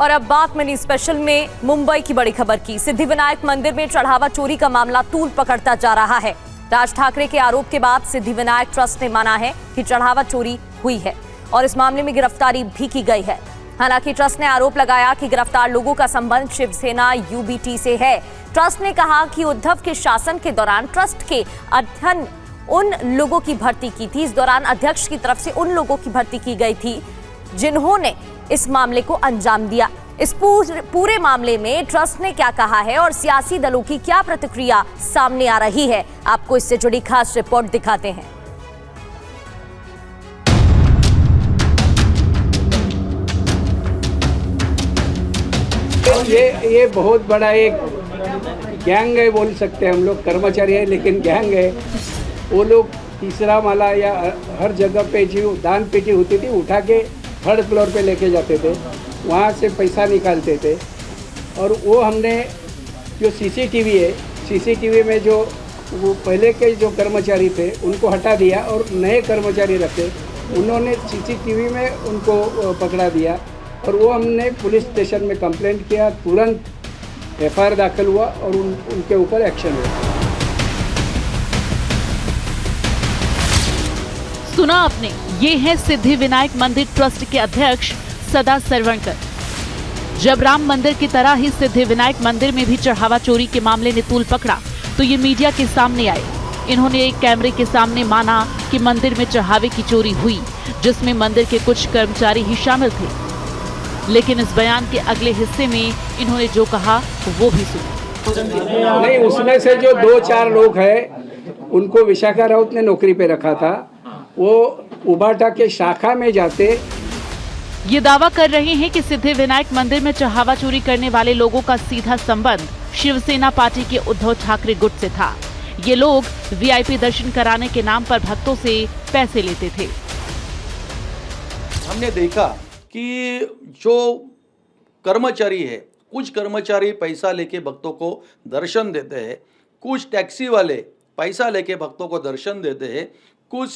और अब बात मिनी स्पेशल में मुंबई की बड़ी खबर की। सिद्धिविनायक मंदिर में चढ़ावा चोरी का मामला तूल पकड़ता जा रहा है। राज ठाकरे के आरोप के बाद सिद्धिविनायक ट्रस्ट ने माना है कि चढ़ावा चोरी हुई है और इस मामले में गिरफ्तारी भी की गई है। हालांकि ट्रस्ट ने आरोप लगाया कि गिरफ्तार लोगों का संबंध शिवसेना यूबीटी से है। ट्रस्ट ने कहा कि उद्धव के शासन के दौरान ट्रस्ट के अध्ययन उन लोगों की भर्ती की थी। इस दौरान अध्यक्ष की तरफ से उन लोगों की भर्ती की गई थी जिन्होंने इस मामले को अंजाम दिया। इस पूरे मामले में ट्रस्ट ने क्या कहा है और सियासी दलों की क्या प्रतिक्रिया सामने आ रही है, आपको इससे जुड़ी खास रिपोर्ट दिखाते हैं। ये बहुत बड़ा एक गैंग है बोल सकते हैं हम लोग। कर्मचारी है लेकिन गैंग है। वो लोग तीसरा माला या हर जगह पे जो दान पेटी होती थी उठा के थर्ड फ्लोर पे लेके जाते थे, वहाँ से पैसा निकालते थे। और वो हमने जो सीसीटीवी है, सीसीटीवी में जो वो पहले के जो कर्मचारी थे उनको हटा दिया और नए कर्मचारी रखे। उन्होंने सीसीटीवी में उनको पकड़ा दिया और वो हमने पुलिस स्टेशन में कंप्लेंट किया। तुरंत एफआईआर दाखिल हुआ और उनके ऊपर एक्शन हुआ। सुना आपने, ये है सिद्धिविनायक मंदिर ट्रस्ट के अध्यक्ष सदा सरवणकर। जब राम मंदिर की तरह ही सिद्धिविनायक मंदिर में भी चढ़ावा चोरी के मामले ने तूल पकड़ा तो ये मीडिया के सामने आए। इन्होंने एक कैमरे के सामने माना कि मंदिर में चढ़ावे की चोरी हुई, जिसमें मंदिर के कुछ कर्मचारी ही शामिल थे। लेकिन इस बयान के अगले हिस्से में इन्होंने जो कहा वो भी सुना। नहीं, उसमें से जो 2-4 लोग हैं उनको विशाखा राउत ने नौकरी पे रखा था। वो उबाटा के शाखा में जाते। ये दावा कर रहे हैं कि सिद्धिविनायक मंदिर में चढ़ावा चोरी करने वाले लोगों का सीधा संबंध शिवसेना पार्टी के उद्धव ठाकरे गुट से था। ये लोग वीआईपी दर्शन कराने के नाम पर भक्तों से पैसे लेते थे। हमने देखा कि जो कर्मचारी है, कुछ कर्मचारी पैसा लेके भक्तों को दर्शन देते हैं, कुछ टैक्सी वाले पैसा लेके भक्तों को दर्शन देते हैं, कुछ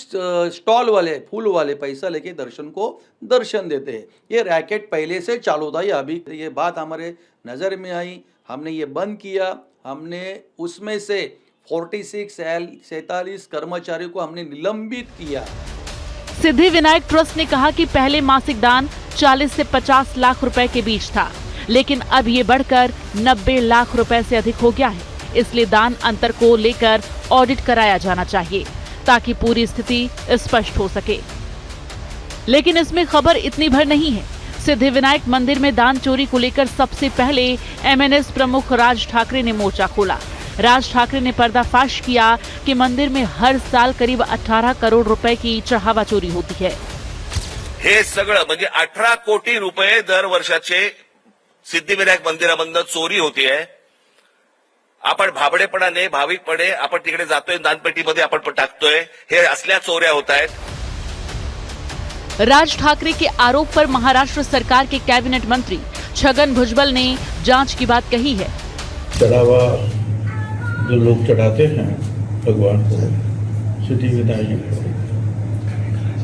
स्टॉल वाले फूल वाले पैसा लेके दर्शन देते हैं। ये रैकेट पहले से चालू था। अभी ये बात हमारे नज़र में आई, हमने ये बंद किया। हमने उसमें से 46 कर्मचारियों को हमने निलंबित किया। सिद्धिविनायक ट्रस्ट ने कहा कि पहले मासिक दान 40 से 50 लाख रुपए के बीच था, लेकिन अब ये बढ़कर 90 लाख रुपए से अधिक हो गया है। इसलिए दान अंतर को लेकर ऑडिट कराया जाना चाहिए ताकि पूरी स्थिति स्पष्ट हो सके। लेकिन इसमें खबर इतनी भर नहीं है। सिद्धिविनायक मंदिर में दान चोरी को लेकर सबसे पहले एमएनएस प्रमुख राज ठाकरे ने मोर्चा खोला। राज ठाकरे ने पर्दाफाश किया कि मंदिर में हर साल करीब 18 करोड़ रुपए की चढ़ावा चोरी होती है। हे सगळं म्हणजे 18 कोटी रुपये दर वर्षाचे सिद्धिविनायक मंदिरामधून चोरी होती है। आपण भाबडेपणाने भाविकपणे आपण तिकडे जातोय, दानपेटीमध्ये आपण टाकतोय, हे असल्या चोऱ्या होत आहेत। राज ठाकरे के आरोप पर महाराष्ट्र सरकार के कैबिनेट मंत्री छगन भुजबल ने जांच की बात कही है। चढ़ावा जो लोग चढ़ाते हैं भगवान को, सिद्धिविनायक को,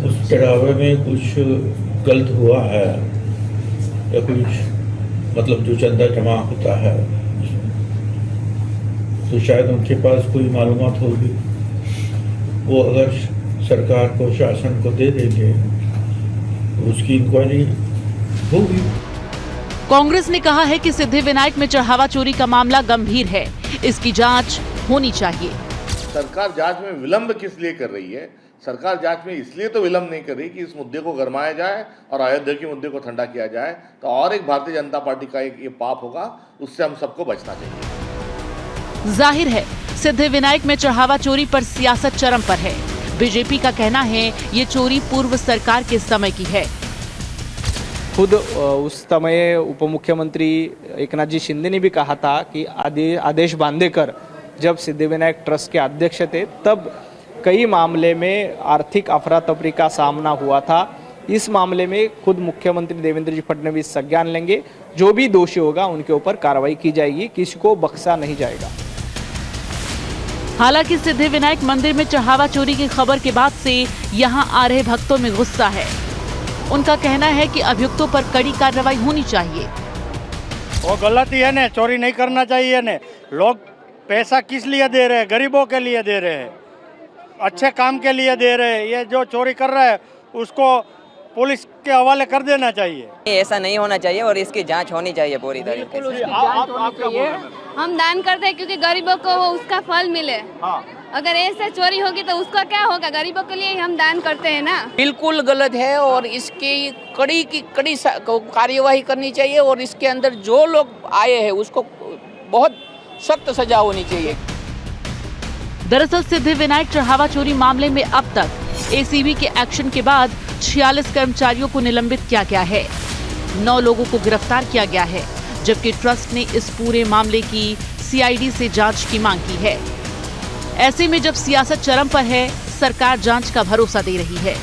उस चढ़ावे में कुछ गलत हुआ है या कुछ मतलब जो चंदा जमा होता है तो शायद उनके पास कोई मालूमात होगी। वो अगर सरकार को, शासन को दे देंगे तो उसकी इंक्वायरी होगी। कांग्रेस ने कहा है कि सिद्धिविनायक में चढ़ावा चोरी का मामला गंभीर है, इसकी जांच होनी चाहिए। सरकार जांच में विलंब किस लिए कर रही है? सरकार जांच में इसलिए तो विलंब नहीं कर रही कि इस मुद्दे को गरमाया जाए और अयोध्या के मुद्दे को ठंडा किया जाए, तो और एक भारतीय जनता पार्टी का एक ये पाप होगा, उससे हम सबको बचना चाहिए। जाहिर है सिद्धिविनायक में चढ़ावा चोरी पर सियासत चरम पर है। बीजेपी का कहना है ये चोरी पूर्व सरकार के समय की है। खुद उस समय उप मुख्यमंत्री एकनाथ जी शिंदे ने भी कहा था कि आदेश बांदेकर जब सिद्धिविनायक ट्रस्ट के अध्यक्ष थे तब कई मामले में आर्थिक अफरा तफरी का सामना हुआ था। इस मामले में खुद मुख्यमंत्री देवेंद्र जी फडणवीस संज्ञान लेंगे। जो भी दोषी होगा उनके ऊपर कार्रवाई की जाएगी, किसी को बख्शा नहीं जाएगा। हालांकि सिद्धिविनायक मंदिर में चढ़ावा चोरी की खबर के बाद से यहां आ रहे भक्तों में गुस्सा है। उनका कहना है कि अभियुक्तों पर कड़ी कार्रवाई होनी चाहिए। वो गलत ही है ने, चोरी नहीं करना चाहिए ने। लोग पैसा किस लिए दे रहे हैं? गरीबों के लिए दे रहे हैं, अच्छे काम के लिए दे रहे हैं। ये जो चोरी कर रहा है उसको पुलिस के हवाले कर देना चाहिए। ऐसा नहीं होना चाहिए और इसकी जांच होनी चाहिए पूरी तरीके से। हम दान करते हैं क्योंकि गरीबों को वो उसका फल मिले। अगर ऐसे चोरी होगी तो उसका क्या होगा? गरीबों के लिए ही हम दान करते हैं ना। बिल्कुल गलत है और इसकी कड़ी की कड़ी कार्यवाही करनी चाहिए और इसके अंदर जो लोग आए हैं उसको बहुत सख्त सजा होनी चाहिए। दरअसल सिद्धिविनायक चढ़ावा चोरी मामले में अब तक एसीबी के एक्शन के बाद 46 कर्मचारियों को निलंबित किया गया है, 9 लोगों को गिरफ्तार किया गया है, जबकि ट्रस्ट ने इस पूरे मामले की सीआईडी से जांच की मांग की है। ऐसे में जब सियासत चरम पर है, सरकार जांच का भरोसा दे रही है,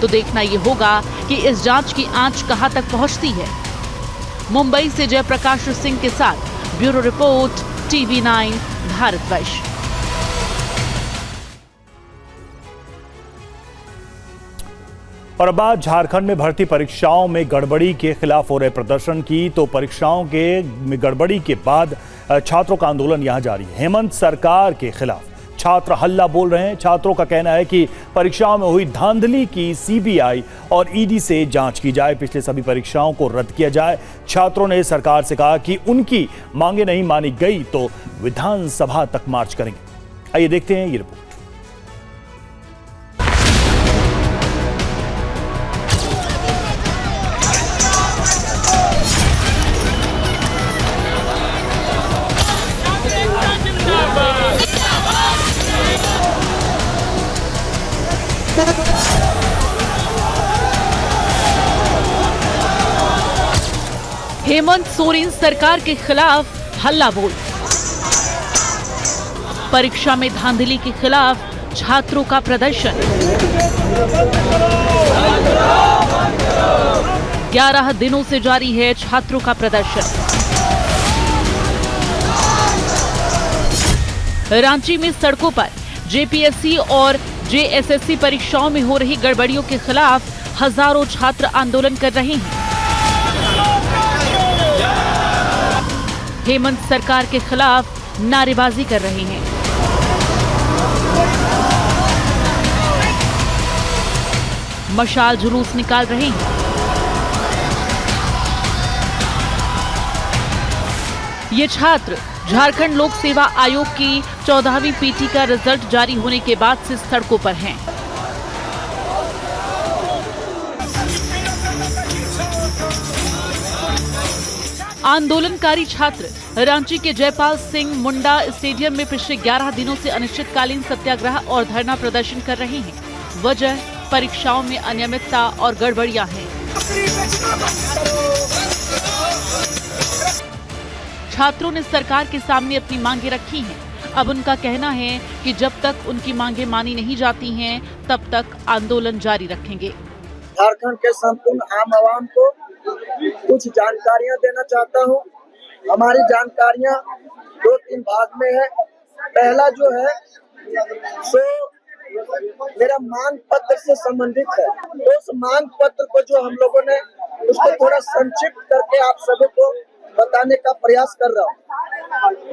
तो देखना ये होगा कि इस जांच की आंच कहां तक पहुंचती है। मुंबई से जयप्रकाश सिंह के साथ ब्यूरो रिपोर्ट, TV9 भारतवर्ष। और अब बात झारखंड में भर्ती परीक्षाओं में गड़बड़ी के खिलाफ हो रहे प्रदर्शन की। तो परीक्षाओं के गड़बड़ी के बाद छात्रों का आंदोलन यहां जारी है। हेमंत सरकार के खिलाफ छात्र हल्ला बोल रहे हैं। छात्रों का कहना है कि परीक्षाओं में हुई धांधली की सीबीआई और ईडी से जांच की जाए, पिछले सभी परीक्षाओं को रद्द किया जाए। छात्रों ने सरकार से कहा कि उनकी मांगे नहीं मानी गई तो विधानसभा तक मार्च करेंगे। आइए देखते हैं ये रिपोर्ट। हेमंत सोरेन सरकार के खिलाफ हल्ला बोल। परीक्षा में धांधली के खिलाफ छात्रों का प्रदर्शन। 11 दिनों से जारी है छात्रों का प्रदर्शन। रांची में सड़कों पर जेपीएससी और जेएसएससी परीक्षाओं में हो रही गड़बड़ियों के खिलाफ हजारों छात्र आंदोलन कर रहे हैं। हेमंत सरकार के खिलाफ नारेबाजी कर रहे हैं। मशाल जुलूस निकाल रहे हैं। ये छात्र झारखंड लोक सेवा आयोग की 14वीं पीटी का रिजल्ट जारी होने के बाद से सड़कों पर हैं। आंदोलनकारी छात्र रांची के जयपाल सिंह मुंडा स्टेडियम में पिछले 11 दिनों से अनिश्चितकालीन सत्याग्रह और धरना प्रदर्शन कर रहे हैं। वजह परीक्षाओं में अनियमितता और गड़बड़ियां हैं। छात्रों ने सरकार के सामने अपनी मांगे रखी हैं। अब उनका कहना है कि जब तक उनकी मांगे मानी नहीं जाती हैं, तब तक आंदोलन जारी रखेंगे। झारखंड के संपूर्ण आम आवाम को कुछ जानकारियां देना चाहता हूं। हमारी जानकारियां 2-3 भाग में है। पहला जो है सो मेरा मांग पत्र से संबंधित है। तो उस मांग पत्र को जो हम लोगों ने उसको थोड़ा संक्षिप्त करके आप सभी को बताने का प्रयास कर रहा हूँ।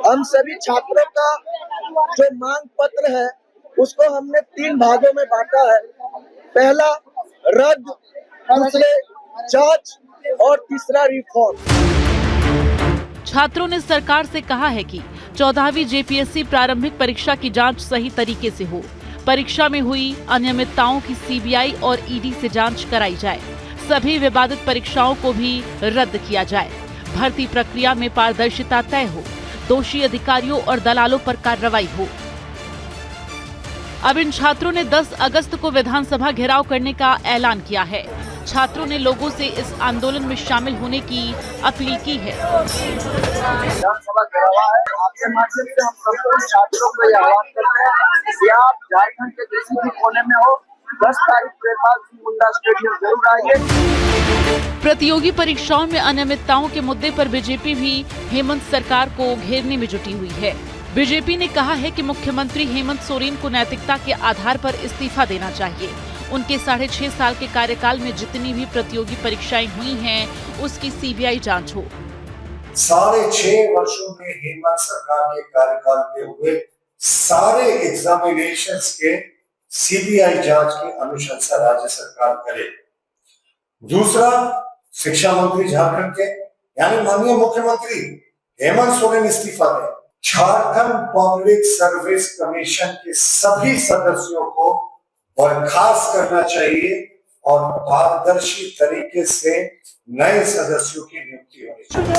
हम सभी छात्रों का जो मांग पत्र है उसको हमने 3 भागों में बांटा है। पहला रद्द, दूसरे जांच और तीसरा रिफॉर्म। छात्रों ने सरकार से कहा है कि 14वीं जेपीएससी प्रारंभिक परीक्षा की जांच सही तरीके से हो, परीक्षा में हुई अनियमितताओं की सीबीआई और ईडी से जांच कराई जाए, सभी विवादित परीक्षाओं को भी रद्द किया जाए, भर्ती प्रक्रिया में पारदर्शिता तय हो, दोषी अधिकारियों और दलालों पर कार्रवाई हो। अब इन छात्रों ने 10 अगस्त को विधानसभा घेराव करने का ऐलान किया है। छात्रों ने लोगों से इस आंदोलन में शामिल होने की अपील की है। विधानसभा घेराव है, आपके माध्यम से हम संपूर्ण छात्रों को ये आह्वान करते हैं कि आप झारखंड के किसी भी कोने में हो, 10 तारीख जयपाल सिंह मुंडा स्टेडियम जरूर आइए। प्रतियोगी परीक्षाओं में अनियमितताओं के मुद्दे पर बीजेपी भी हेमंत सरकार को घेरने में जुटी हुई है। बीजेपी ने कहा है कि मुख्यमंत्री हेमंत सोरेन को नैतिकता के आधार पर इस्तीफा देना चाहिए। उनके 6.5 साल के कार्यकाल में जितनी भी प्रतियोगी परीक्षाएं हुई हैं, उसकी सीबीआई जांच हो। 6.5 वर्षों में हेमंत सरकार के कार्यकाल में हुए सारे एग्जामिनेशंस के सीबीआई जांच की अनुशंसा राज्य सरकार करे। दूसरा, शिक्षा मंत्री झारखंड के यानी माननीय मुख्यमंत्री हेमंत सोरेन इस्तीफा दें। झारखंड पब्लिक सर्विस कमीशन के सभी सदस्यों को बर्खास्त करना चाहिए और पारदर्शी तरीके से नए सदस्यों की नियुक्ति होनी चाहिए।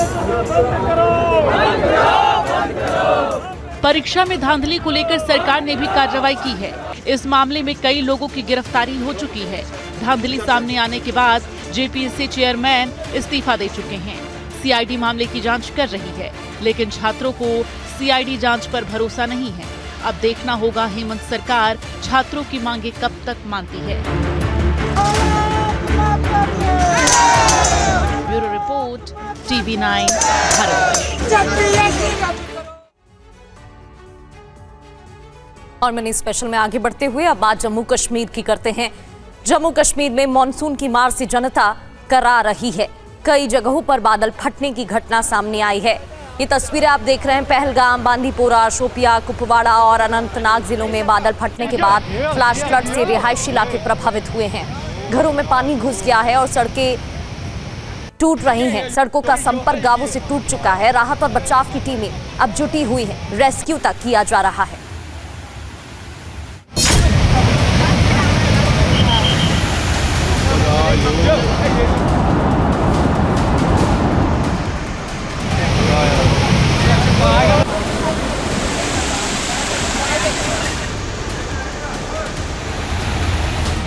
परीक्षा में धांधली को लेकर सरकार ने भी कार्रवाई की है। इस मामले में कई लोगों की गिरफ्तारी हो चुकी है। धांधली सामने आने के बाद जेपीएससी चेयरमैन इस्तीफा दे चुके हैं। सीआईडी मामले की जांच कर रही है, लेकिन छात्रों को सीआईडी जांच पर भरोसा नहीं है। अब देखना होगा हेमंत सरकार छात्रों की मांगे कब तक मानती है। Bureau report, TV9 Bharat. और मनी स्पेशल में आगे बढ़ते हुए अब बात जम्मू कश्मीर की करते हैं। जम्मू कश्मीर में मॉनसून की मार से जनता करा रही है। कई जगहों पर बादल फटने की घटना सामने आई है। ये तस्वीरें आप देख रहे हैं पहलगाम, बांदीपोरा, शोपिया, कुपवाड़ा और अनंतनाग जिलों में बादल फटने के बाद फ्लैश फ्लड से रिहायशी इलाके प्रभावित हुए हैं। घरों में पानी घुस गया है और सड़कें टूट रही हैं। सड़कों का संपर्क गांवों से टूट चुका है। राहत और बचाव की टीमें अब जुटी हुई हैं। रेस्क्यू तक किया जा रहा है।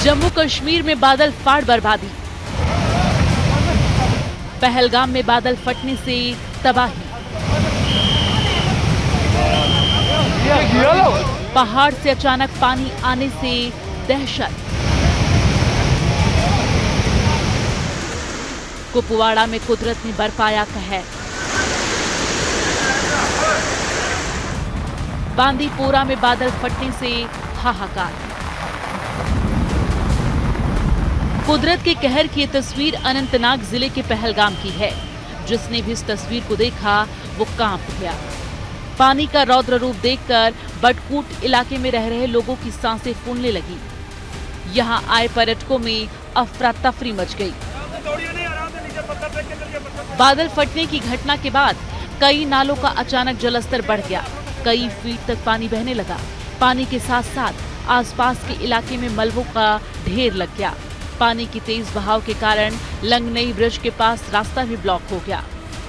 जम्मू कश्मीर में बादल फाड़ बर्बादी। पहलगाम में बादल फटने से तबाही। पहाड़ से अचानक पानी आने से दहशत। कुपवाड़ा में कुदरत ने बरपाया कहर। बांदीपोरा में बादल फटने से हाहाकार। कुदरत के कहर की ये तस्वीर अनंतनाग जिले के पहलगाम की है। जिसने भी इस तस्वीर को देखा वो कांप गया। पानी का रौद्र रूप देखकर बटकूट इलाके में रह रहे लोगों की सांसें फूलने लगी। यहाँ आए पर्यटकों में अफरा तफरी मच गई। बादल फटने की घटना के बाद कई नालों का अचानक जलस्तर बढ़ गया। कई फीट तक पानी बहने लगा। पानी के साथ साथ आसपास के इलाके में मलबों का ढेर लग गया। पानी की तेज बहाव के कारण लंगनई ब्रिज के पास रास्ता भी ब्लॉक हो गया।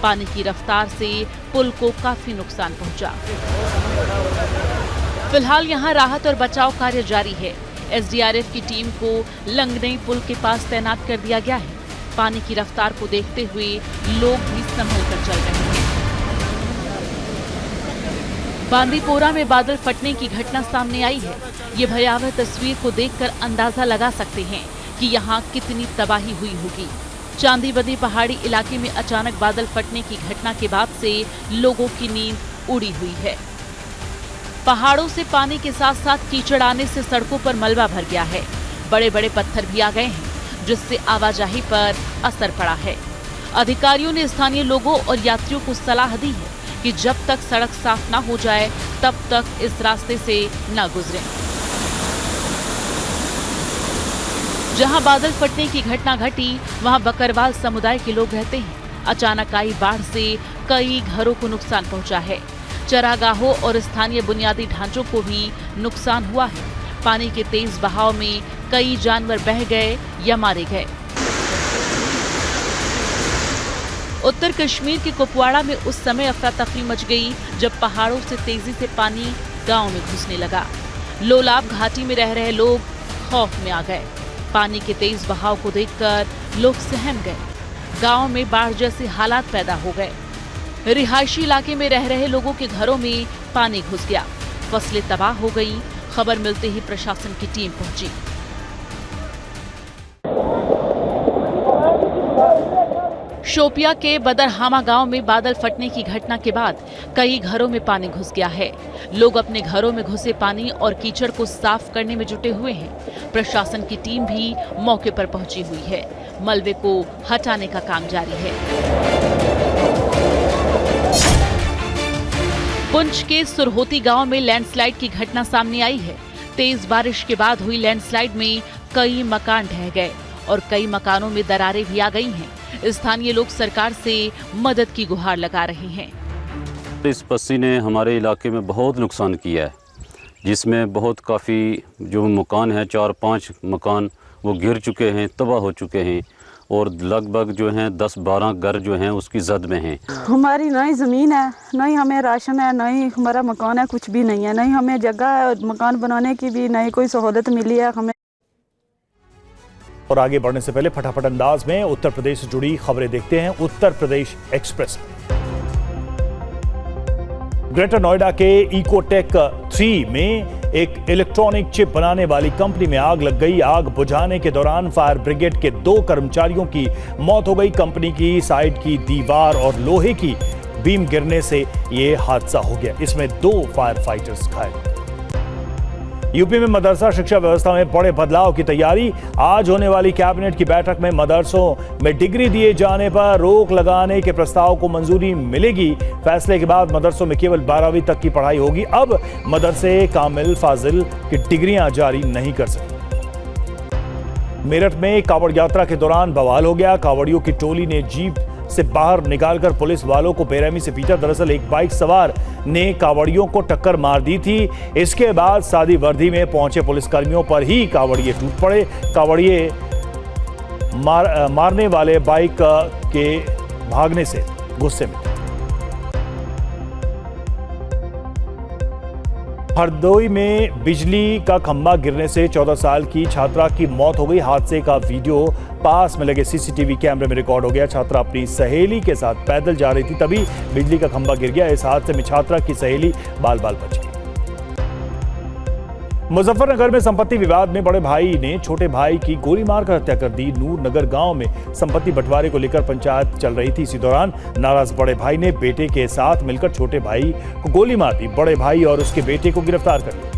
पानी की रफ्तार से पुल को काफी नुकसान पहुंचा। फिलहाल यहां राहत और बचाव कार्य जारी है। एसडीआरएफ की टीम को लंगनई पुल के पास तैनात कर दिया गया है। पानी की रफ्तार को देखते हुए लोग भी संभल कर चल रहे हैं। बांदीपोरा में बादल फटने की घटना सामने आई है। ये भयावह तस्वीर को देखकर अंदाजा लगा सकते हैं कि यहाँ कितनी तबाही हुई होगी। चांदीबदी पहाड़ी इलाके में अचानक बादल फटने की घटना के बाद से लोगों की नींद उड़ी हुई है। पहाड़ों से पानी के साथ साथ कीचड़ आने से सड़कों पर मलबा भर गया है। बड़े बड़े पत्थर भी आ गए हैं, जिससे आवाजाही पर असर पड़ा है। अधिकारियों ने स्थानीय लोगों और यात्रियों को सलाह दी है कि जब तक सड़क साफ न हो जाए तब तक इस रास्ते से न गुजरें। जहां बादल फटने की घटना घटी वहां बकरवाल समुदाय के लोग रहते हैं। अचानक आई बाढ़ से कई घरों को नुकसान पहुंचा है। चरागाहों और स्थानीय बुनियादी ढांचों को भी नुकसान हुआ है। पानी के तेज बहाव में कई जानवर बह गए या मारे गए। उत्तर कश्मीर के कुपवाड़ा में उस समय अफरा तफरी मच गई जब पहाड़ों से तेजी से पानी गांव में घुसने लगा। लोलाब घाटी में रह रहे लोग खौफ में आ गए। पानी के तेज बहाव को देखकर लोग सहम गए। गांव में बाढ़ जैसे हालात पैदा हो गए। रिहायशी इलाके में रह रहे लोगों के घरों में पानी घुस गया। फसलें तबाह हो गई। खबर मिलते ही प्रशासन की टीम पहुंची। शोपिया के बदरहामा गांव में बादल फटने की घटना के बाद कई घरों में पानी घुस गया है। लोग अपने घरों में घुसे पानी और कीचड़ को साफ करने में जुटे हुए हैं। प्रशासन की टीम भी मौके पर पहुंची हुई है। मलबे को हटाने का काम जारी है। पुंछ के सुरहोती गांव में लैंडस्लाइड की घटना सामने आई है। तेज बारिश के बाद हुई लैंडस्लाइड में कई मकान ढह गए और कई मकानों में दरारें भी आ गई हैं। स्थानीय लोग सरकार से मदद की गुहार लगा रहे हैं। इस पस्सी ने हमारे इलाके में बहुत नुकसान किया है, जिसमें बहुत काफ़ी जो मकान है 4-5 मकान वो गिर चुके हैं, तबाह हो चुके हैं और लगभग जो हैं 10-12 घर जो हैं उसकी जद में हैं। हमारी ना ही ज़मीन है, ना ही हमें राशन है, ना ही हमारा मकान है, कुछ भी नहीं है, ना ही हमें जगह है मकान बनाने की भी, ना ही कोई सहूलत मिली है हमें। और आगे बढ़ने से पहले फटाफट अंदाज में उत्तर प्रदेश से जुड़ी खबरें देखते हैं उत्तर प्रदेश एक्सप्रेस में। ग्रेटर नोएडा के इकोटेक 3 में एक इलेक्ट्रॉनिक चिप बनाने वाली कंपनी में आग लग गई। आग बुझाने के दौरान फायर ब्रिगेड के 2 कर्मचारियों की मौत हो गई। कंपनी की साइड की दीवार और लोहे की बीम गिरने से यह हादसा हो गया। इसमें 2 फायर फाइटर्स घायल। यूपी में मदरसा शिक्षा व्यवस्था में बड़े बदलाव की तैयारी। आज होने वाली कैबिनेट की बैठक में मदरसों में डिग्री दिए जाने पर रोक लगाने के प्रस्ताव को मंजूरी मिलेगी। फैसले के बाद मदरसों में केवल 12वीं तक की पढ़ाई होगी। अब मदरसे कामिल फाजिल की डिग्रियां जारी नहीं कर सकते। मेरठ में कांवड़ यात्रा के दौरान बवाल हो गया। कांवड़ियों की टोली ने जीप से बाहर निकालकर पुलिस वालों को बेरहमी से पीटा। दरअसल एक बाइक सवार ने कांवड़ियों को टक्कर मार दी थी। इसके बाद सादी वर्दी में पहुंचे पुलिसकर्मियों पर ही कांवड़िए टूट पड़े। कांवड़िए मारने वाले बाइक के भागने से गुस्से में थे। हरदोई में बिजली का खंभा गिरने से 14 साल की छात्रा की मौत हो गई। हादसे का वीडियो पास में लगे सीसीटीवी कैमरे में रिकॉर्ड हो गया। छात्रा अपनी सहेली के साथ पैदल जा रही थी, तभी बिजली का खंभा गिर गया। इस हादसे में छात्रा की सहेली बाल बाल बच गई। मुजफ्फरनगर में संपत्ति विवाद में बड़े भाई ने छोटे भाई की गोली मारकर हत्या कर दी। नूरनगर गांव में संपत्ति बंटवारे को लेकर पंचायत चल रही थी। इसी दौरान नाराज बड़े भाई ने बेटे के साथ मिलकर छोटे भाई को गोली मार दी। बड़े भाई और उसके बेटे को गिरफ्तार कर लिया।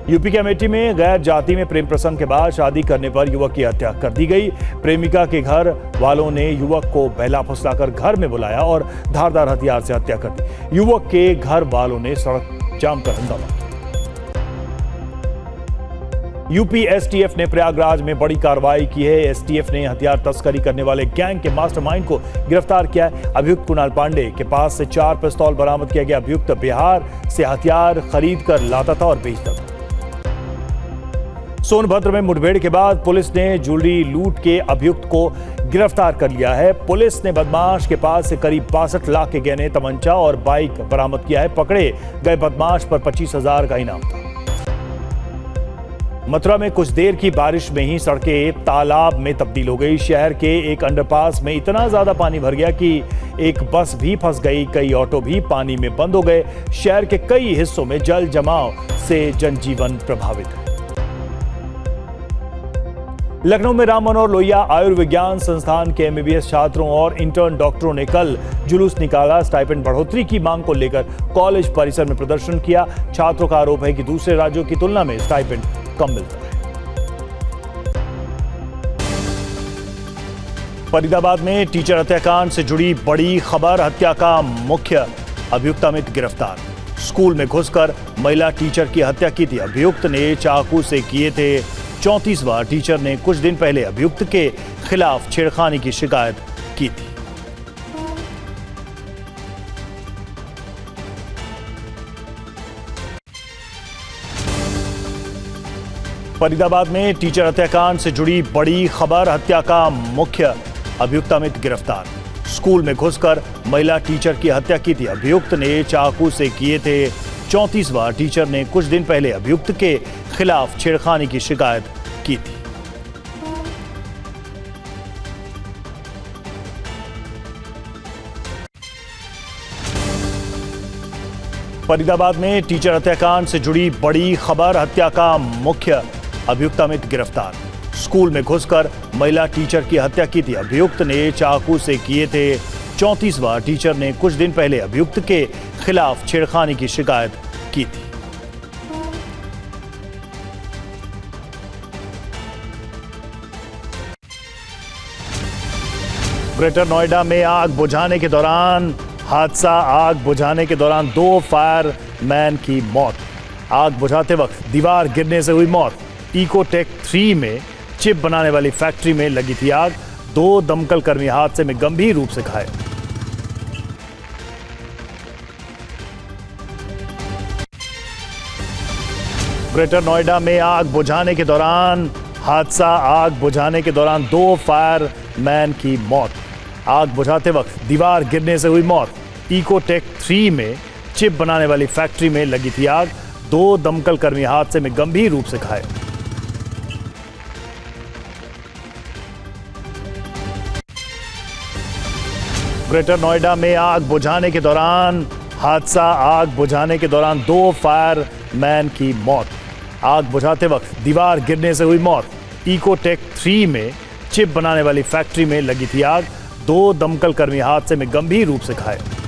यूपी के अमेठी में गैर जाति में प्रेम प्रसंग के बाद शादी करने पर युवक की हत्या कर दी गई। प्रेमिका के घर वालों ने युवक को बहला फुसलाकर घर में बुलाया और धारदार हथियार से हत्या कर दी। युवक के घर वालों ने सड़क जाम कर हंगामा किया। यूपी एसटीएफ ने प्रयागराज में बड़ी कार्रवाई की है। एसटीएफ ने हथियार तस्करी करने वाले गैंग के मास्टरमाइंड को गिरफ्तार किया है। अभियुक्त कुणाल पांडे के पास से 4 पिस्तौल बरामद किया गया। अभियुक्त बिहार से हथियार खरीद कर लाता था और बेचता था। सोनभद्र में मुठभेड़ के बाद पुलिस ने ज्वेलरी लूट के अभियुक्त को गिरफ्तार कर लिया है। पुलिस ने बदमाश के पास से करीब 62 लाख के गहने, तमंचा और बाइक बरामद किया है। पकड़े गए बदमाश पर 25,000 का इनाम था। मथुरा में कुछ देर की बारिश में ही सड़कें तालाब में तब्दील हो गई। शहर के एक अंडरपास में इतना ज्यादा पानी भर गया कि एक बस भी फंस गई। कई ऑटो भी पानी में बंद हो गए। शहर के कई हिस्सों में जल जमाव से जनजीवन प्रभावित है। लखनऊ में राम मनोहर लोहिया आयुर्विज्ञान संस्थान के एमबीबीएस छात्रों और इंटर्न डॉक्टरों ने कल जुलूस निकाला। स्टाइपेंड बढ़ोतरी की मांग को लेकर कॉलेज परिसर में प्रदर्शन किया। छात्रों का आरोप है कि दूसरे राज्यों की तुलना में स्टाइपेंड कम मिलता है। फरीदाबाद में टीचर हत्याकांड से जुड़ी बड़ी खबर। हत्या का मुख्य अभियुक्त अमित गिरफ्तार। स्कूल में घुसकर महिला टीचर की हत्या की थी। अभियुक्त ने चाकू से किए थे 34वां। टीचर ने कुछ दिन पहले अभियुक्त के खिलाफ छेड़खानी की शिकायत की थी। फरीदाबाद में टीचर हत्याकांड से जुड़ी बड़ी खबर। हत्या का मुख्य अभियुक्त अमित गिरफ्तार। स्कूल में घुसकर महिला टीचर की हत्या की थी। अभियुक्त ने चाकू से किए थे 34वां। टीचर ने कुछ दिन पहले अभियुक्त के खिलाफ छेड़खानी की शिकायत की थी। फरीदाबाद में टीचर हत्याकांड से जुड़ी बड़ी खबर। हत्या का मुख्य अभियुक्त अमित गिरफ्तार। स्कूल में घुसकर महिला टीचर की हत्या की थी। अभियुक्त ने चाकू से किए थे 34वां। टीचर ने कुछ दिन पहले अभियुक्त के खिलाफ छेड़खानी की शिकायत की थी। ग्रेटर नोएडा में आग बुझाने के दौरान हादसा, आग बुझाने के दौरान 2 फायरमैन की मौत। आग बुझाते वक्त दीवार गिरने से हुई मौत। इकोटेक 3 में चिप बनाने वाली फैक्ट्री में लगी थी आग। 2 दमकल कर्मी हादसे में गंभीर रूप से घायल। ग्रेटर नोएडा में आग बुझाने के दौरान हादसा, आग बुझाने के दौरान 2 फायरमैन की मौत। आग बुझाते वक्त दीवार गिरने से हुई मौत। इकोटेक 3 में चिप बनाने वाली फैक्ट्री में लगी थी आग। 2 दमकल कर्मी हादसे में गंभीर रूप से घायल। ग्रेटर नोएडा में आग बुझाने के दौरान हादसा, आग बुझाने के दौरान 2 फायरमैन की मौत। आग बुझाते वक्त दीवार गिरने से हुई मौत। इकोटेक 3 में चिप बनाने वाली फैक्ट्री में लगी थी आग। 2 दमकल कर्मी हादसे में गंभीर रूप से घायल।